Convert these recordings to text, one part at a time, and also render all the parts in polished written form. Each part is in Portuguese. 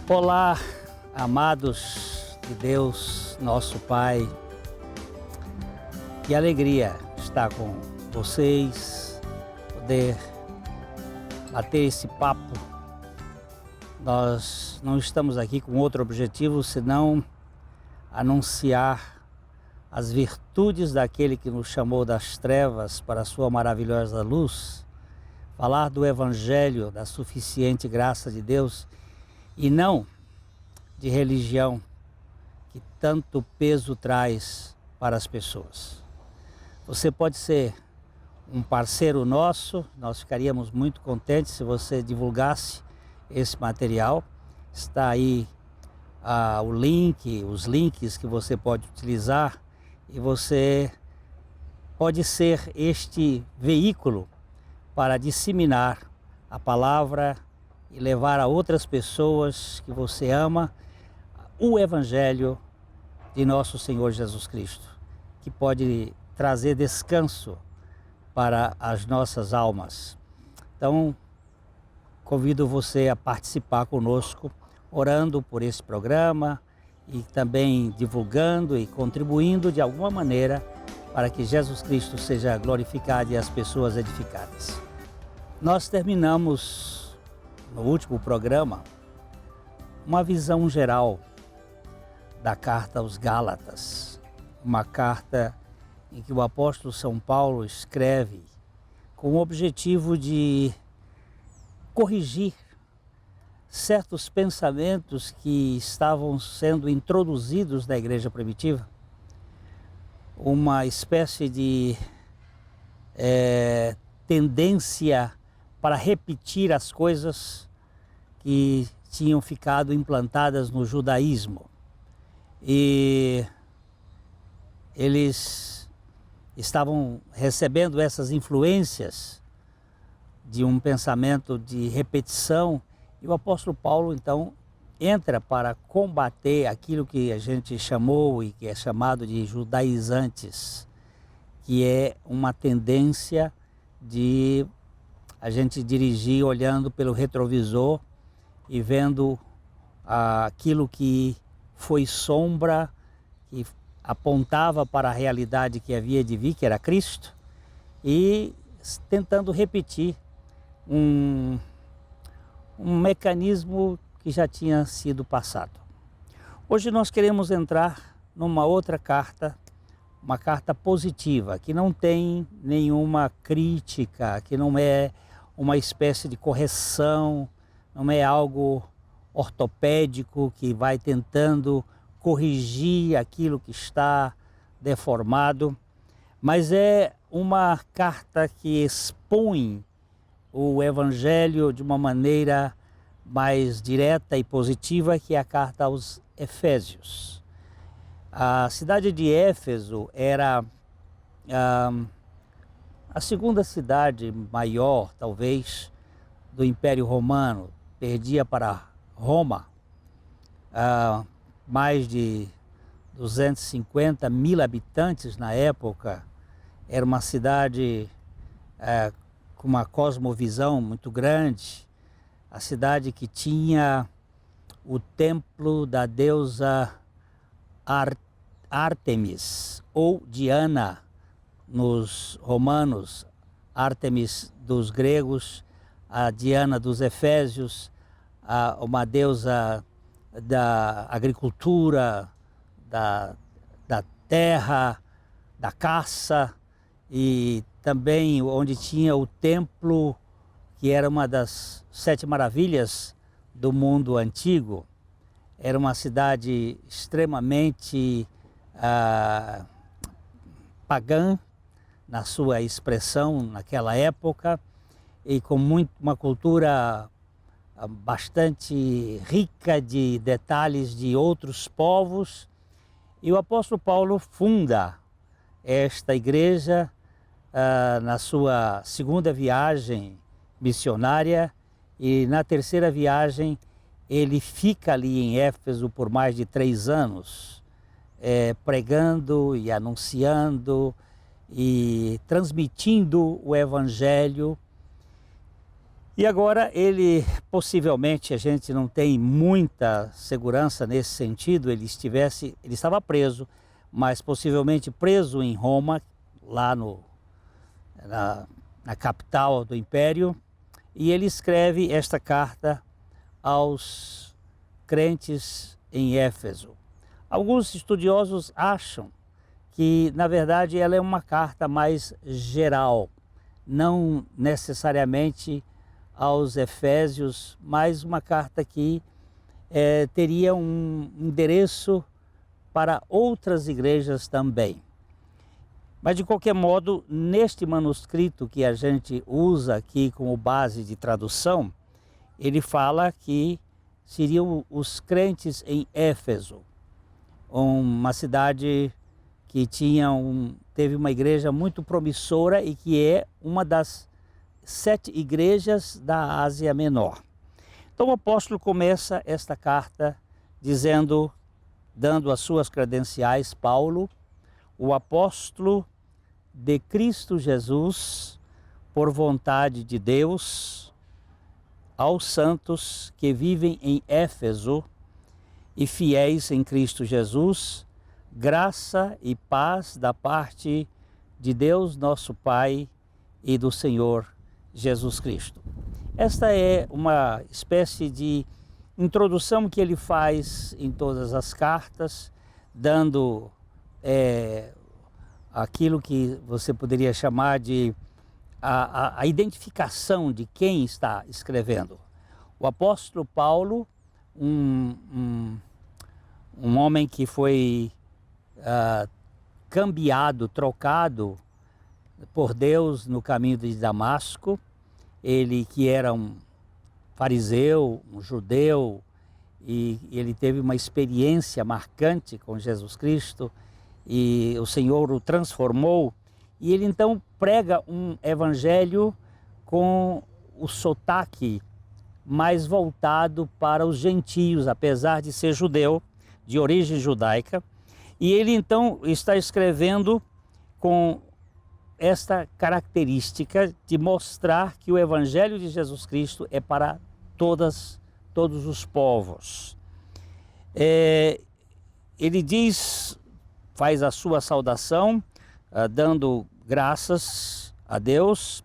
Olá, amados de Deus, nosso Pai. Que alegria estar com vocês, poder bater esse papo. Nós não estamos aqui com outro objetivo senão anunciar as virtudes daquele que nos chamou das trevas para a sua maravilhosa luz, falar do Evangelho, da suficiente graça de Deus e não de religião que tanto peso traz para as pessoas. Você pode ser um parceiro nosso, nós ficaríamos muito contentes se você divulgasse esse material. Está aí o link, os links que você pode utilizar e você pode ser este veículo para disseminar a palavra e levar a outras pessoas que você ama o Evangelho de nosso Senhor Jesus Cristo, que pode trazer descanso para as nossas almas. Então, convido você a participar conosco, orando por esse programa e também divulgando e contribuindo de alguma maneira para que Jesus Cristo seja glorificado e as pessoas edificadas. Nós terminamos no último programa uma visão geral da carta aos Gálatas, uma carta em que o apóstolo São Paulo escreve com o objetivo de corrigir certos pensamentos que estavam sendo introduzidos na igreja primitiva, uma espécie de tendência para repetir as coisas que tinham ficado implantadas no judaísmo. E eles estavam recebendo essas influências de um pensamento de repetição, e o apóstolo Paulo então entra para combater aquilo que a gente chamou e que é chamado de judaizantes, que é uma tendência de a gente dirigir olhando pelo retrovisor e vendo aquilo que foi sombra, que apontava para a realidade que havia de vir, que era Cristo, e tentando repetir um mecanismo que já tinha sido passado. Hoje nós queremos entrar numa outra carta, uma carta positiva, que não tem nenhuma crítica, que não é uma espécie de correção, não é algo ortopédico que vai tentando corrigir aquilo que está deformado, mas é uma carta que expõe o Evangelho de uma maneira mais direta e positiva, que é a carta aos Efésios. A cidade de Éfeso era a segunda cidade maior, talvez, do Império Romano. Perdia para Roma mais de 250 mil habitantes na época. Era uma cidade com uma cosmovisão muito grande. A cidade que tinha o templo da deusa Ártemis, ou Diana nos romanos, Ártemis dos gregos, a Diana dos efésios, uma deusa da agricultura, da terra, da caça, e também onde tinha o templo, que era uma das 7 maravilhas do mundo antigo. Era uma cidade extremamente pagã na sua expressão naquela época, e com uma cultura bastante rica de detalhes de outros povos. E o apóstolo Paulo funda esta igreja na sua segunda viagem missionária, e na terceira viagem ele fica ali em Éfeso por mais de 3 anos, pregando e anunciando e transmitindo o Evangelho. E agora ele, possivelmente, a gente não tem muita segurança nesse sentido, ele estava preso, mas possivelmente preso em Roma, lá na capital do Império, e ele escreve esta carta aos crentes em Éfeso. Alguns estudiosos acham que, na verdade, ela é uma carta mais geral, não necessariamente aos Efésios, mas uma carta que teria um endereço para outras igrejas também. Mas, de qualquer modo, neste manuscrito que a gente usa aqui como base de tradução, ele fala que seriam os crentes em Éfeso, uma cidade que teve uma igreja muito promissora e que é uma das 7 igrejas da Ásia Menor. Então o apóstolo começa esta carta dando as suas credenciais, Paulo, o apóstolo de Cristo Jesus, por vontade de Deus, aos santos que vivem em Éfeso e fiéis em Cristo Jesus, graça e paz da parte de Deus nosso Pai e do Senhor Jesus Cristo. Esta é uma espécie de introdução que ele faz em todas as cartas, dando aquilo que você poderia chamar de a identificação de quem está escrevendo. O apóstolo Paulo, um homem que foi trocado por Deus no caminho de Damasco, ele que era um fariseu, um judeu, e ele teve uma experiência marcante com Jesus Cristo, e o Senhor o transformou, e ele então prega um evangelho com o sotaque mais voltado para os gentios, apesar de ser judeu, de origem judaica, e ele então está escrevendo com esta característica de mostrar que o Evangelho de Jesus Cristo é para todos os povos. Ele faz a sua saudação, dando graças a Deus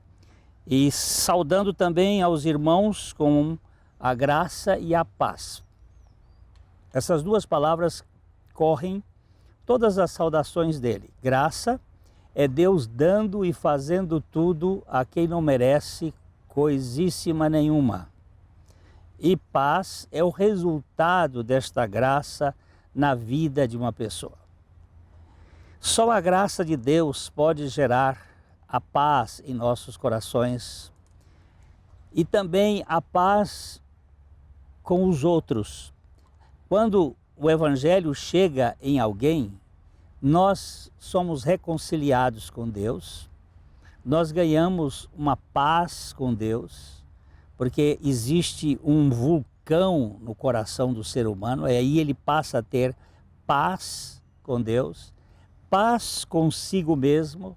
e saudando também aos irmãos com a graça e a paz. Essas duas palavras correm todas as saudações dele. Graça é Deus dando e fazendo tudo a quem não merece coisíssima nenhuma. E paz é o resultado desta graça na vida de uma pessoa. Só a graça de Deus pode gerar a paz em nossos corações e também a paz com os outros. Quando o Evangelho chega em alguém, nós somos reconciliados com Deus, nós ganhamos uma paz com Deus, porque existe um vulcão no coração do ser humano, e aí ele passa a ter paz com Deus, paz consigo mesmo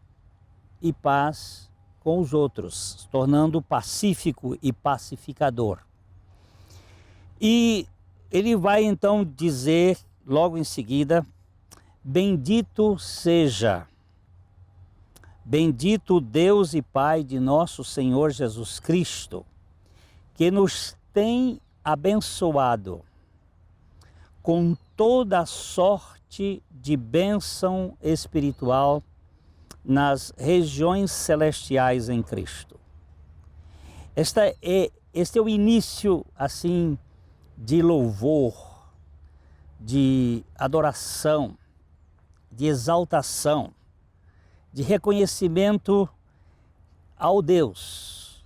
e paz com os outros, se tornando pacífico e pacificador. E ele vai então dizer logo em seguida: bendito Deus e Pai de nosso Senhor Jesus Cristo, que nos tem abençoado com toda a sorte de bênção espiritual nas regiões celestiais em Cristo. Este é o início, assim, de louvor, de adoração, de exaltação, de reconhecimento ao Deus.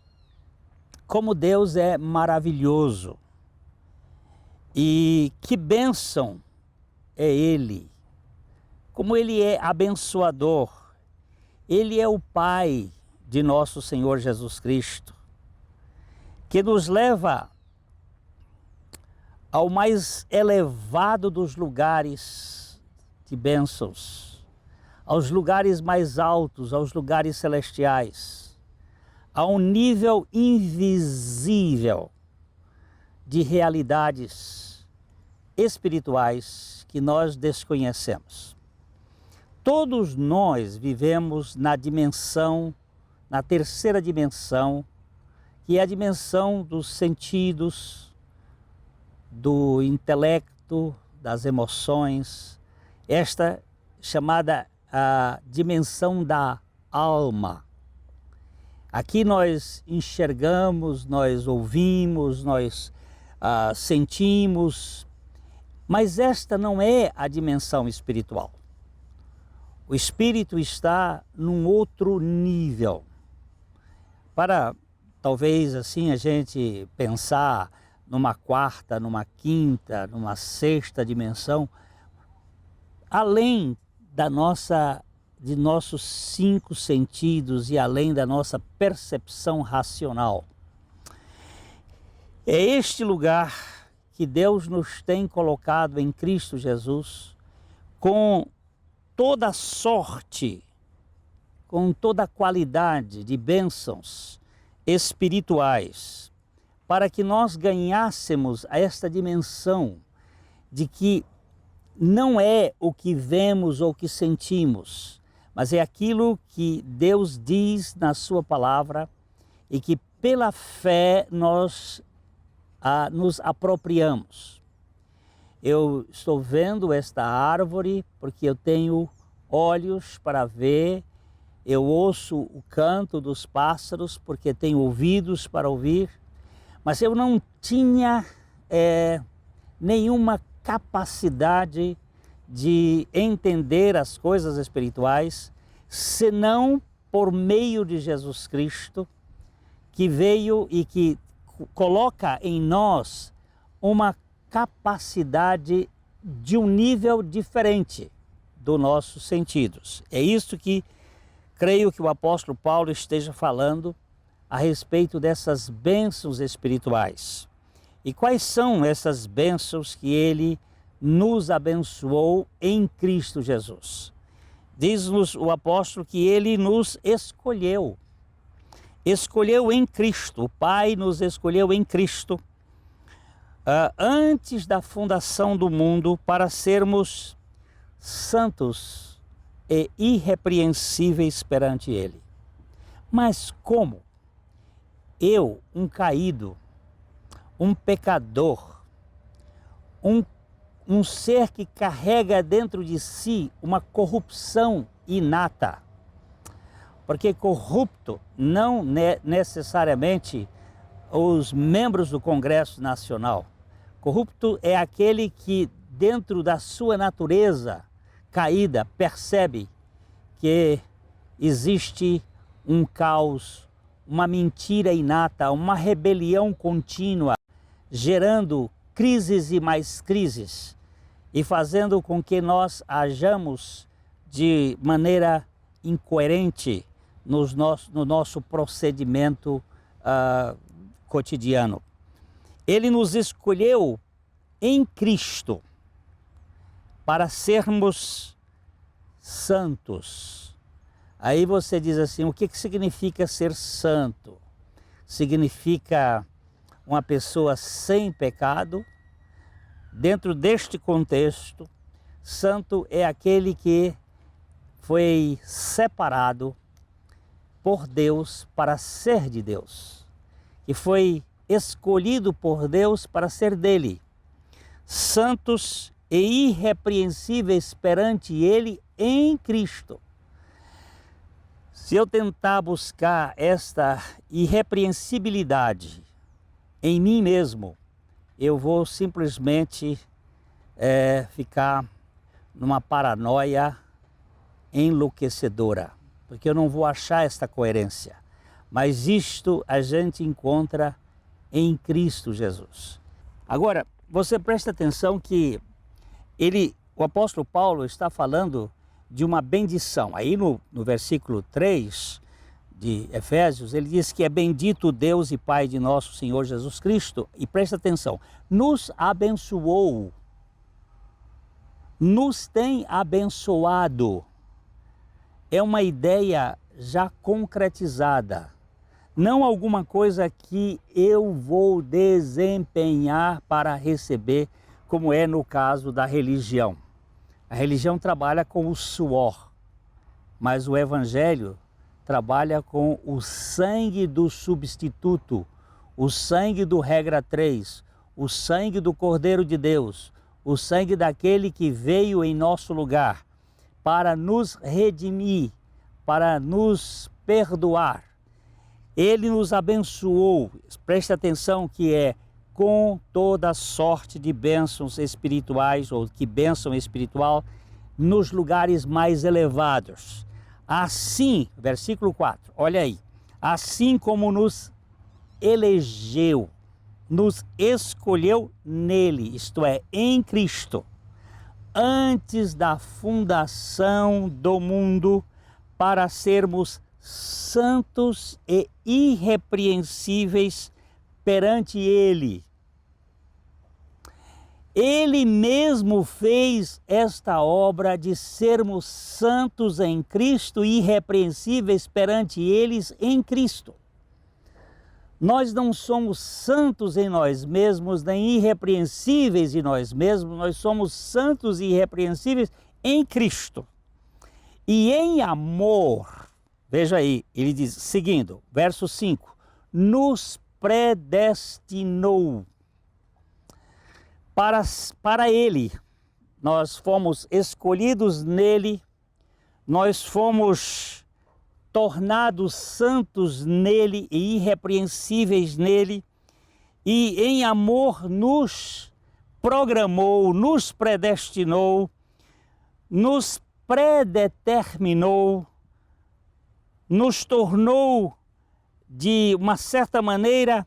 Como Deus é maravilhoso e que bênção é Ele, como Ele é abençoador. Ele é o Pai de nosso Senhor Jesus Cristo, que nos leva ao mais elevado dos lugares de bênçãos, aos lugares mais altos, aos lugares celestiais, a um nível invisível de realidades espirituais que nós desconhecemos. Todos nós vivemos na terceira dimensão, que é a dimensão dos sentidos, do intelecto, das emoções, esta chamada a dimensão da alma. Aqui nós enxergamos, nós ouvimos, nós sentimos, mas esta não é a dimensão espiritual. O espírito está num outro nível. Para talvez assim a gente pensar numa quarta, numa quinta, numa sexta dimensão, além de nossos 5 sentidos e além da nossa percepção racional. É este lugar que Deus nos tem colocado em Cristo Jesus, com toda a sorte, com toda a qualidade de bênçãos espirituais, para que nós ganhássemos esta dimensão de que não é o que vemos ou que sentimos, mas é aquilo que Deus diz na sua palavra e que pela fé nós nos apropriamos. Eu estou vendo esta árvore porque eu tenho olhos para ver, eu ouço o canto dos pássaros porque tenho ouvidos para ouvir, mas eu não tinha nenhuma capacidade de entender as coisas espirituais, senão por meio de Jesus Cristo, que veio e que coloca em nós uma capacidade de um nível diferente dos nossos sentidos. É isso que creio que o apóstolo Paulo esteja falando a respeito dessas bênçãos espirituais. E quais são essas bênçãos que ele nos abençoou em Cristo Jesus? Diz-nos o apóstolo que ele nos escolheu em Cristo. O Pai nos escolheu em Cristo antes da fundação do mundo para sermos santos e irrepreensíveis perante Ele. Mas como? Eu, um caído, um pecador, um ser que carrega dentro de si uma corrupção inata, porque corrupto não necessariamente os membros do Congresso Nacional. Corrupto é aquele que dentro da sua natureza caída percebe que existe um caos, uma mentira inata, uma rebelião contínua, gerando crises e mais crises e fazendo com que nós hajamos de maneira incoerente no nosso procedimento cotidiano. Ele nos escolheu em Cristo para sermos santos. Aí você diz assim, o que significa ser santo? Significa uma pessoa sem pecado. Dentro deste contexto, santo é aquele que foi separado por Deus para ser de Deus, que foi escolhido por Deus para ser dele, santos e irrepreensíveis perante Ele em Cristo. Se eu tentar buscar esta irrepreensibilidade em mim mesmo, eu vou simplesmente ficar numa paranoia enlouquecedora, porque eu não vou achar esta coerência. Mas isto a gente encontra em Cristo Jesus. Agora, você presta atenção que o apóstolo Paulo está falando de uma bendição. Aí no versículo 3 de Efésios, ele diz que é bendito Deus e Pai de nosso Senhor Jesus Cristo. E presta atenção, nos abençoou, nos tem abençoado. É uma ideia já concretizada. não alguma coisa que eu vou desempenhar para receber, como é no caso da religião. A religião trabalha com o suor, mas o Evangelho trabalha com o sangue do substituto, o sangue do regra 3, o sangue do Cordeiro de Deus, o sangue daquele que veio em nosso lugar para nos redimir, para nos perdoar. Ele nos abençoou, preste atenção que é com toda sorte de bênçãos espirituais, ou que bênção espiritual, nos lugares mais elevados. Assim, versículo 4, olha aí, assim como nos elegeu, nos escolheu nele, isto é, em Cristo, antes da fundação do mundo, para sermos santos e irrepreensíveis perante Ele. Ele mesmo fez esta obra de sermos santos em Cristo e irrepreensíveis perante eles em Cristo. Nós não somos santos em nós mesmos, nem irrepreensíveis em nós mesmos, nós somos santos e irrepreensíveis em Cristo. E em amor, veja aí, ele diz, seguindo, verso 5, nos predestinou para Ele. Nós fomos escolhidos nele, nós fomos tornados santos nele e irrepreensíveis nele, e em amor nos programou, nos predestinou, nos predeterminou, nos tornou de uma certa maneira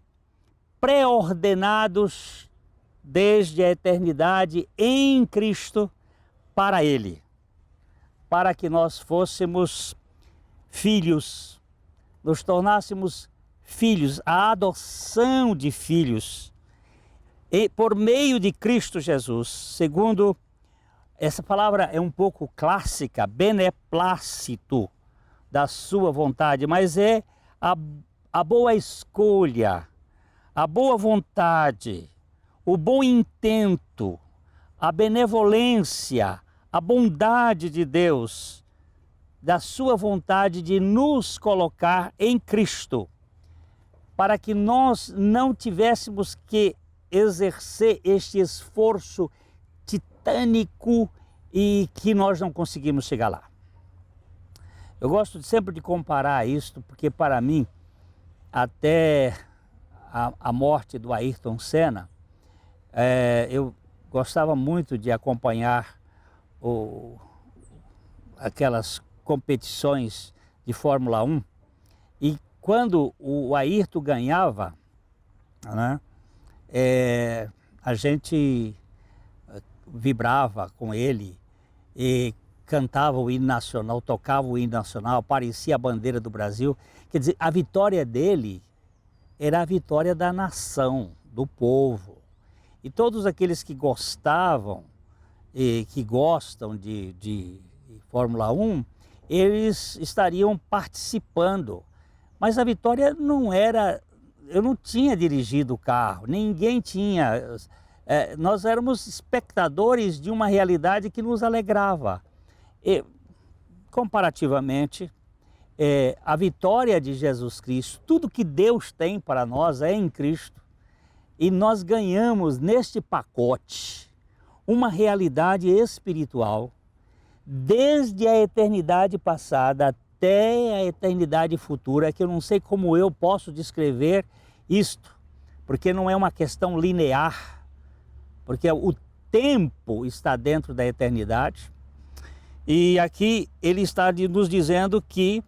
pré-ordenados desde a eternidade em Cristo para Ele, para que nós fôssemos filhos, nos tornássemos filhos, a adoção de filhos, e por meio de Cristo Jesus, segundo, essa palavra é um pouco clássica, beneplácito, da sua vontade, mas é a boa escolha, a boa vontade, o bom intento, a benevolência, a bondade de Deus, da sua vontade de nos colocar em Cristo, para que nós não tivéssemos que exercer este esforço titânico e que nós não conseguimos chegar lá. Eu gosto sempre de comparar isto, porque para mim, até a morte do Ayrton Senna, eu gostava muito de acompanhar aquelas competições de Fórmula 1, e quando o Ayrton ganhava, né, a gente vibrava com ele e cantava o hino nacional, tocava o hino nacional, aparecia a bandeira do Brasil. Quer dizer, a vitória dele era a vitória da nação, do povo. E todos aqueles que gostavam e que gostam de Fórmula 1, eles estariam participando. Mas a vitória não era... Eu não tinha dirigido o carro, ninguém tinha... nós éramos espectadores de uma realidade que nos alegrava. E, comparativamente, a vitória de Jesus Cristo, tudo que Deus tem para nós é em Cristo. E nós ganhamos neste pacote uma realidade espiritual desde a eternidade passada até a eternidade futura, que eu não sei como eu posso descrever isto, porque não é uma questão linear, porque o tempo está dentro da eternidade. E aqui ele está nos dizendo que,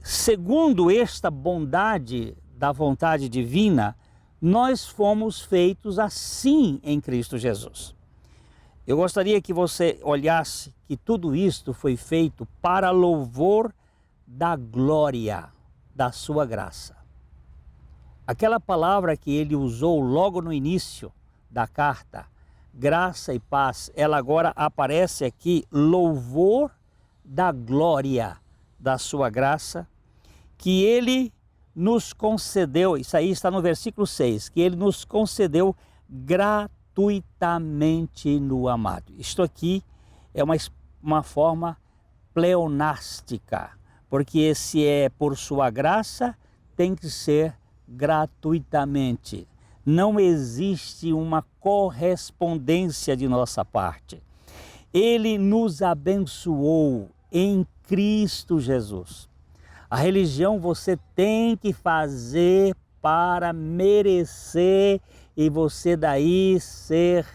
segundo esta bondade da vontade divina, nós fomos feitos assim em Cristo Jesus. Eu gostaria que você olhasse que tudo isto foi feito para louvor da glória da sua graça. Aquela palavra que ele usou logo no início da carta, graça e paz, ela agora aparece aqui, louvor da glória da sua graça, que ele nos concedeu, isso aí está no versículo 6, que ele nos concedeu gratuitamente no amado. Isto aqui é uma forma pleonástica, porque se é por sua graça, tem que ser gratuitamente. Não existe uma correspondência de nossa parte. Ele nos abençoou em Cristo Jesus. A religião você tem que fazer para merecer e você daí ser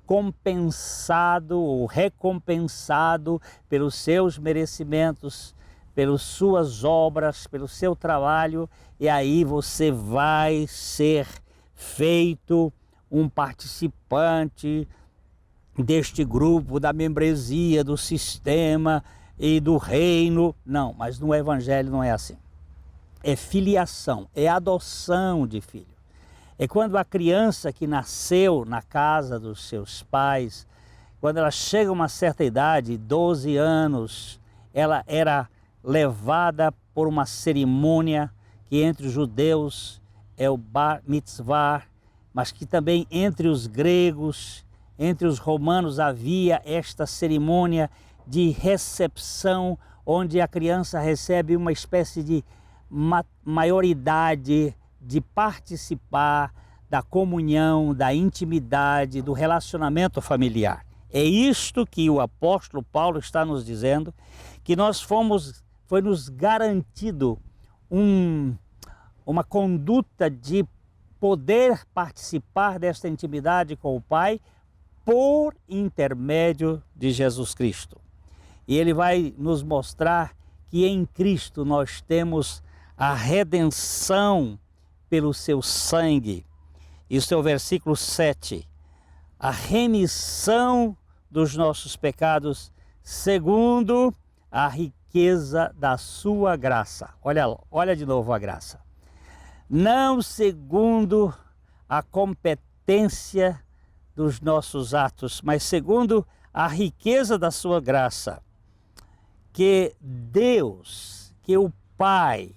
compensado ou recompensado pelos seus merecimentos, pelas suas obras, pelo seu trabalho, e aí você vai ser feito um participante deste grupo, da membresia, do sistema e do reino. Não, mas no Evangelho não é assim. É filiação, é adoção de filho. É quando a criança que nasceu na casa dos seus pais, quando ela chega a uma certa idade, 12 anos, ela era levada por uma cerimônia que entre os judeus é o Bar Mitzvah, mas que também entre os gregos, entre os romanos havia esta cerimônia de recepção, onde a criança recebe uma espécie de maioridade de participar da comunhão, da intimidade, do relacionamento familiar. É isto que o apóstolo Paulo está nos dizendo, que foi nos garantido uma conduta de poder participar desta intimidade com o Pai por intermédio de Jesus Cristo. E ele vai nos mostrar que em Cristo nós temos a redenção pelo seu sangue. Isso é o versículo 7. A remissão dos nossos pecados segundo a riqueza da sua graça. Olha de novo a graça. Não segundo a competência dos nossos atos, mas segundo a riqueza da sua graça, que Deus, que o Pai,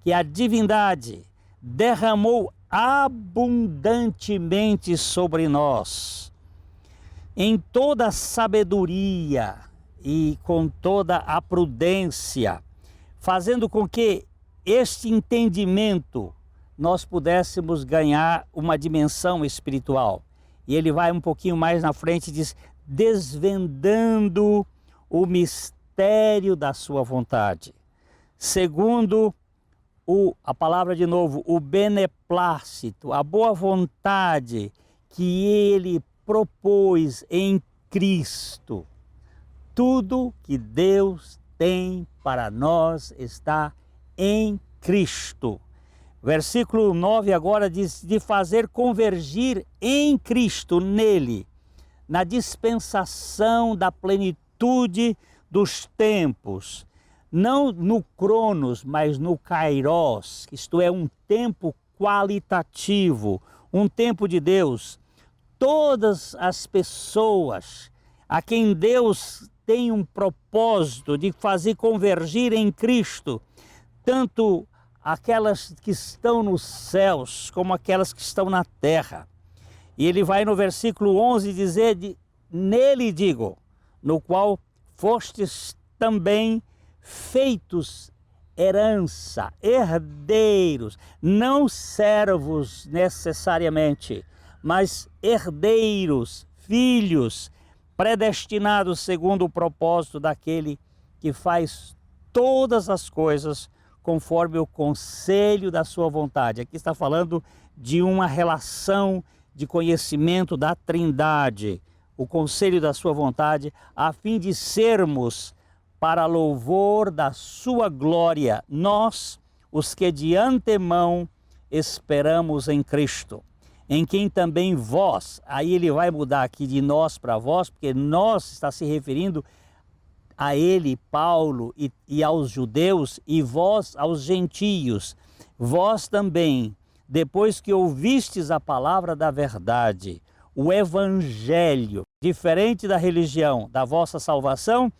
que a divindade derramou abundantemente sobre nós, em toda a sabedoria e com toda a prudência, fazendo com que este entendimento nós pudéssemos ganhar uma dimensão espiritual. E ele vai um pouquinho mais na frente e diz, desvendando o mistério da sua vontade, segundo a palavra de novo, o beneplácito, a boa vontade que ele propôs em Cristo. Tudo que Deus tem para nós está em Cristo. Versículo 9 agora diz, de fazer convergir em Cristo, nele, na dispensação da plenitude dos tempos, não no Cronos, mas no Kairos, isto é, um tempo qualitativo, um tempo de Deus. Todas as pessoas a quem Deus tem um propósito de fazer convergir em Cristo, tanto aquelas que estão nos céus, como aquelas que estão na terra. E ele vai no versículo 11 dizer, nele digo, no qual fostes também feitos herança, herdeiros, não servos necessariamente, mas herdeiros, filhos, predestinados segundo o propósito daquele que faz todas as coisas conforme o conselho da sua vontade. Aqui está falando de uma relação de conhecimento da Trindade, o conselho da sua vontade, a fim de sermos para louvor da sua glória, nós, os que de antemão esperamos em Cristo, em quem também vós, aí ele vai mudar aqui de nós para vós, porque nós está se referindo a ele, Paulo, e aos judeus, e vós aos gentios. Vós também, depois que ouvistes a palavra da verdade, o evangelho, diferente da religião, da vossa salvação,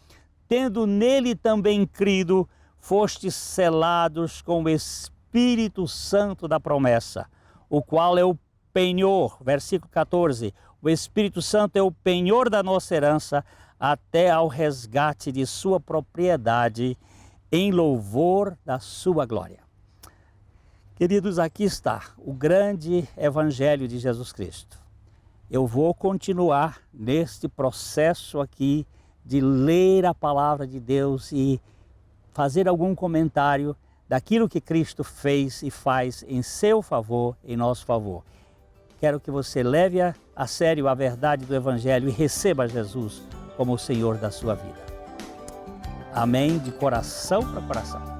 tendo nele também crido, fostes selados com o Espírito Espírito Santo da promessa, o qual é o penhor, versículo 14, o Espírito Santo é o penhor da nossa herança até ao resgate de sua propriedade em louvor da sua glória. Queridos, aqui está o grande Evangelho de Jesus Cristo. Eu vou continuar neste processo aqui de ler a palavra de Deus e fazer algum comentário daquilo que Cristo fez e faz em seu favor, em nosso favor. Quero que você leve a sério a verdade do Evangelho e receba Jesus como o Senhor da sua vida. Amém? De coração para coração.